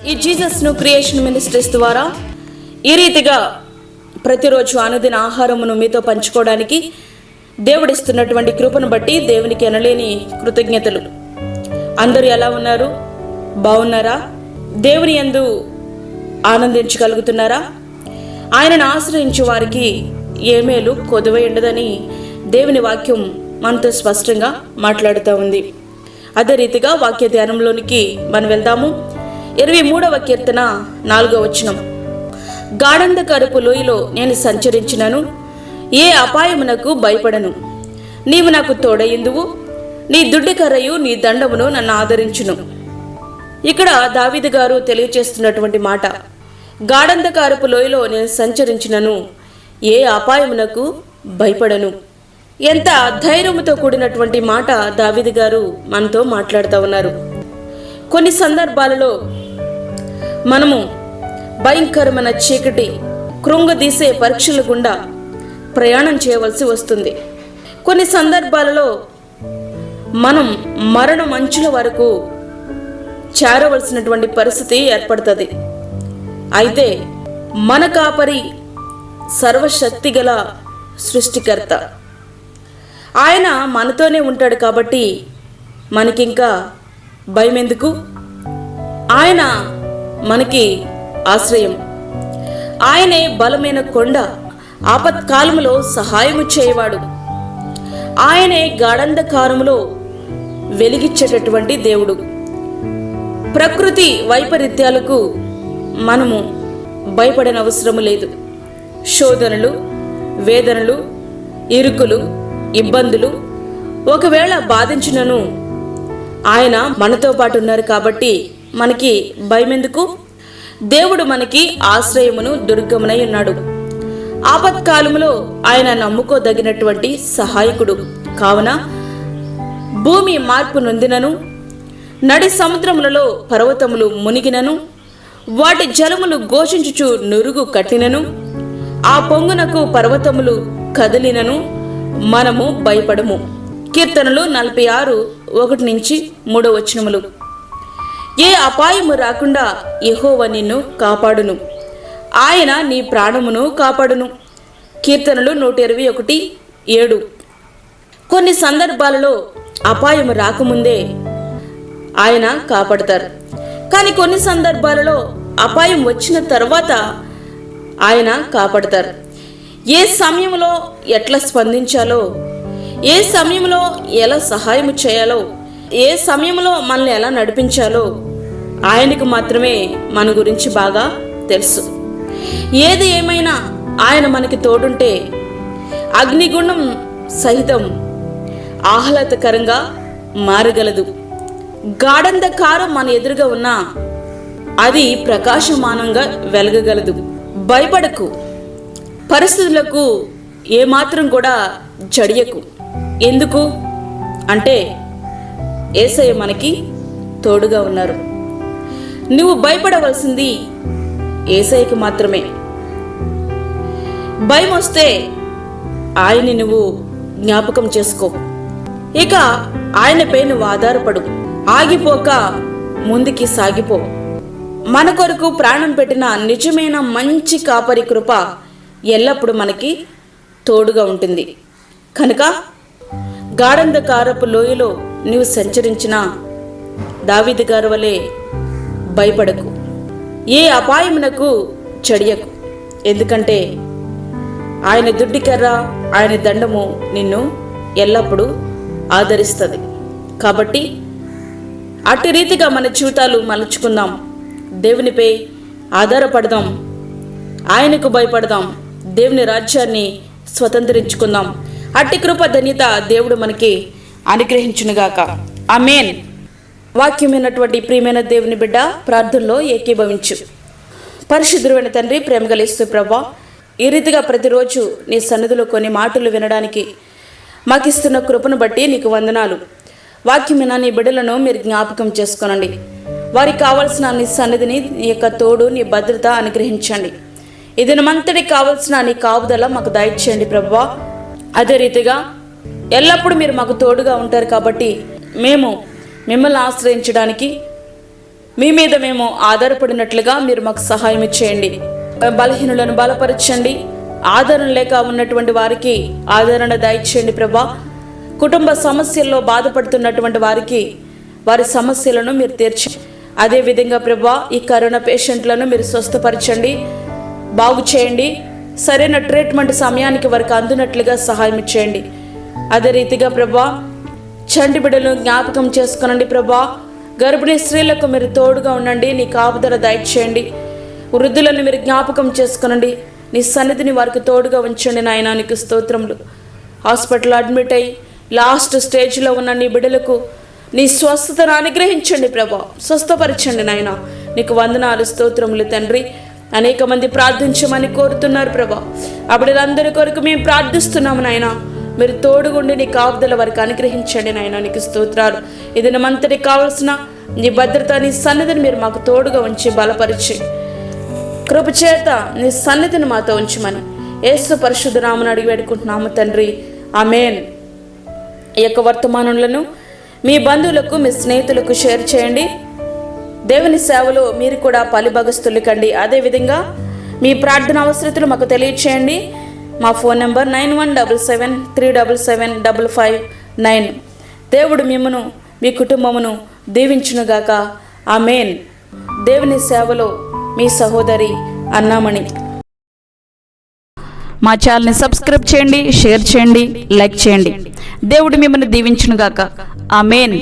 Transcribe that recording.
ఈ జీసస్ను creation ministries ద్వారా ఈ రీతిగా ప్రతిరోజు అనుదిన ఆహారమును మీతో పంచుకోవడానికి దేవుడిస్తున్నటువంటి కృపను బట్టి దేవునికి ఎనలేని కృతజ్ఞతలు. అందరూ ఎలా ఉన్నారు? బాగున్నారా? దేవుని యందు ఆనందించగలుగుతున్నారా? ఆయనను ఆశ్రయించే వారికి ఏ మేలు కొదువై ఉండదని దేవుని వాక్యం మనతో స్పష్టంగా మాట్లాడుతూ ఉంది. అదే రీతిగా వాక్య ధ్యానంలోనికి మనం వెళ్దాము. 23వ కీర్తన 4వ వచనం. గాఢంధకరపు లోయలో నేను సంచరించినను ఏ అపాయమునకు భయపడను. నీవు నాకు తోడయిందువు, నీ దుడ్డికర్రయు నీ దండమును నన్ను ఆదరించును. ఇక్కడ దావీదు గారు తెలియచేస్తున్నటువంటి మాట, గాఢంధకరపు లోయలో నేను సంచరించినను ఏ అపాయమునకు భయపడను. ఎంత ధైర్యముతో కూడినటువంటి మాట దావీదు గారు మనతో మాట్లాడుతూ ఉన్నారు. కొన్ని సందర్భాలలో మనము భయంకరమైన చీకటి కృంగదీసే పరీక్షల గుండా ప్రయాణం చేయవలసి వస్తుంది. కొన్ని సందర్భాలలో మనం మరణం అంచుల వరకు చేరవలసినటువంటి పరిస్థితి ఏర్పడుతుంది. అయితే మన కాపరి సర్వశక్తి గల సృష్టికర్త, ఆయన మనతోనే ఉంటాడు కాబట్టి మనకింకా భయం ఎందుకు? ఆయన మనకి ఆశ్రయం. ఆయనే బలమైన కొండ, ఆపత్కాలములో సహాయము చేయవాడు. ఆయనే గాఢంధకారములో వెలిగిచ్చేటటువంటి దేవుడు. ప్రకృతి వైపరీత్యాలకు మనము భయపడనవసరము లేదు. శోధనలు, వేదనలు, ఇరుకులు, ఇబ్బందులు ఒకవేళ బాధించినను ఆయన మనతో పాటు ఉన్నారు కాబట్టి మనకి భయం ఎందుకు? దేవుడు మనకి ఆశ్రయమును దుర్గమునై ఉన్నాడు. ఆపత్కాలములో ఆయన నమ్ముకోదగినటువంటి సహాయకుడు. కావున భూమి మార్పు నొందినను, నడి సముద్రములలో పర్వతములు మునిగినను, వాటి జలములు ఘోషించుచు నురుగు కట్టినను, ఆ పొంగునకు పర్వతములు కదిలినను మనము భయపడము. కీర్తనలు 46:1-3 ఏ అపాయము రాకుండా యెహోవా నిన్ను కాపాడును, ఆయన నీ ప్రాణమును కాపాడును. కీర్తనలు 121:7. కొన్ని సందర్భాలలో అపాయము రాకముందే ఆయన కాపాడతారు. కానీ కొన్ని సందర్భాలలో అపాయం వచ్చిన తర్వాత ఆయన కాపాడతారు. ఏ సమయంలో ఎట్లా స్పందించాలో, ఏ సమయంలో ఎలా సహాయం చేయాలో, ఏ సమయంలో మనల్ని ఎలా నడిపించాలో ఆయనకు మాత్రమే మన గురించి బాగా తెలుసు. ఏది ఏమైనా ఆయన మనకి తోడుంటే అగ్నిగుండం సహితం ఆహ్లాదకరంగా మారగలదు. గాఢంధకారం మన ఎదురుగా ఉన్నా అది ప్రకాశమానంగా వెలగగలదు. భయపడకు, పరిస్థితులకు ఏమాత్రం కూడా జడియకు. ఎందుకు అంటే యేసయ్య మనకి తోడుగా ఉన్నారు. నువ్వు భయపడవలసింది యేసయ్యకి మాత్రమే. భయం వస్తే ఆయన్ని నువ్వు జ్ఞాపకం చేసుకో. ఇక ఆయనపై నువ్వు ఆధారపడు. ఆగిపోక ముందుకి సాగిపో. మన కొరకు ప్రాణం పెట్టిన నిజమైన మంచి కాపరి కృప ఎల్లప్పుడూ మనకి తోడుగా ఉంటుంది. కనుక గాఢంధకారపు లోయలో నీవు సంచరించిన దావీదు గారి వలె భయపడకు, ఏ అపాయమునకు చడియకు. ఎందుకంటే ఆయన దుడ్డికర్ర, ఆయన దండము నిన్ను ఎల్లప్పుడూ ఆదరిస్తుంది. కాబట్టి అట్టి రీతిగా మన జీవితాలు మలుచుకుందాం. దేవునిపై ఆధారపడదాం, ఆయనకు భయపడదాం, దేవుని రాజ్యాన్ని స్వతంత్రించుకుందాం. అట్టి కృప ధన్యత దేవుడు మనకి అనుగ్రహించునుగాక. ఆమేన్. వాక్యమైనటువంటి ప్రియమైన దేవుని బిడ్డ, ప్రార్థనలో ఏకీభవించు. పరిశుద్ధుడైన తండ్రి, ప్రేమగల యేసు ప్రభువా, ఈ రీతిగా ప్రతిరోజు నీ సన్నిధిలో కొన్ని మాటలు వినడానికి మాకు ఇస్తున్న కృపను బట్టి నీకు వందనాలు. వాక్యమైన నీ బిడ్డలను మీరు జ్ఞాపకం చేసుకోనండి. వారికి కావాల్సిన నీ సన్నిధిని, నీ యొక్క తోడు, నీ భద్రత అనుగ్రహించండి. ఈ దినమంతటికి కావాల్సిన నీ కాపుదల మాకు దయచేయండి ప్రభువా. అదే రీతిగా ఎల్లప్పుడూ మీరు మాకు తోడుగా ఉంటారు కాబట్టి మేము మిమ్మల్ని ఆశ్రయించడానికి, మీ మీద మేము ఆధారపడినట్లుగా మీరు మాకు సహాయం చేయండి. బలహీనులను బలపరచండి. ఆదరణ లేక ఉన్నటువంటి వారికి ఆదరణ దయచేయండి ప్రభా. కుటుంబ సమస్యల్లో బాధపడుతున్నటువంటి వారికి వారి సమస్యలను మీరు తీర్చి, అదేవిధంగా ప్రభా ఈ కరోనా పేషెంట్లను మీరు స్వస్థపరచండి, బాగు చేయండి. సరైన ట్రీట్మెంట్ సమయానికి వారికి అందునట్లుగా సహాయం చేయండి. అదే రీతిగా ప్రభా చంటి బిడ్డలను జ్ఞాపకం చేసుకునండి ప్రభా. గర్భిణీ స్త్రీలకు మీరు తోడుగా ఉండండి, నీ కాపుదల దయచేయండి. వృద్ధులను మీరు జ్ఞాపకం చేసుకునండి, నీ సన్నిధిని వారికి తోడుగా ఉంచండి నాయనా. నీకు స్తోత్రములు. హాస్పిటల్లో అడ్మిట్ అయ్యి లాస్ట్ స్టేజ్లో ఉన్న నీ బిడ్డలకు నీ స్వస్థతను అనుగ్రహించండి ప్రభా. స్వస్థపరచండి నాయన. నీకు వందనాలు, స్తోత్రములు తండ్రి. అనేక మంది ప్రార్థించమని కోరుతున్నారు ప్రభా. ఆ బిడ్డలందరి కొరకు మేము ప్రార్థిస్తున్నాము నాయన. మీరు తోడుగుండి నీ కాపుదల వారికి అనుగ్రహించండి నాయన. నీకు స్తోత్రాలు. ఇది నమంతటికి కావలసిన నీ భద్రత, నీ సన్నిధిని మీరు మాకు తోడుగా ఉంచి బలపరిచి కృప చేత నీ సన్నిధిని మాతో ఉంచమని యేసు పరిశుద్ధ నామమున అడిగి వేడుకుంటున్నాము తండ్రి. ఆమేన్. ఈ యొక్క వర్తమానములను మీ బంధువులకు, మీ స్నేహితులకు షేర్ చేయండి. దేవుని సేవలో మీరు కూడా పాలుభాగస్తులు కండి. అదేవిధంగా మీ ప్రార్థన అవసరతలు మాకు తెలియచేయండి. మా ఫోన్ నెంబర్ 9177377559. దేవుడు మిమ్మను, మీ కుటుంబమును దీవించునుగాక. ఆమేన్. దేవుని సేవలో మీ సహోదరి అన్నామణి. మా ఛానల్ని సబ్స్క్రైబ్ చేయండి, షేర్ చేయండి, లైక్ చేయండి. దేవుడు మిమ్మల్ని దీవించునుగాక. ఆమేన్.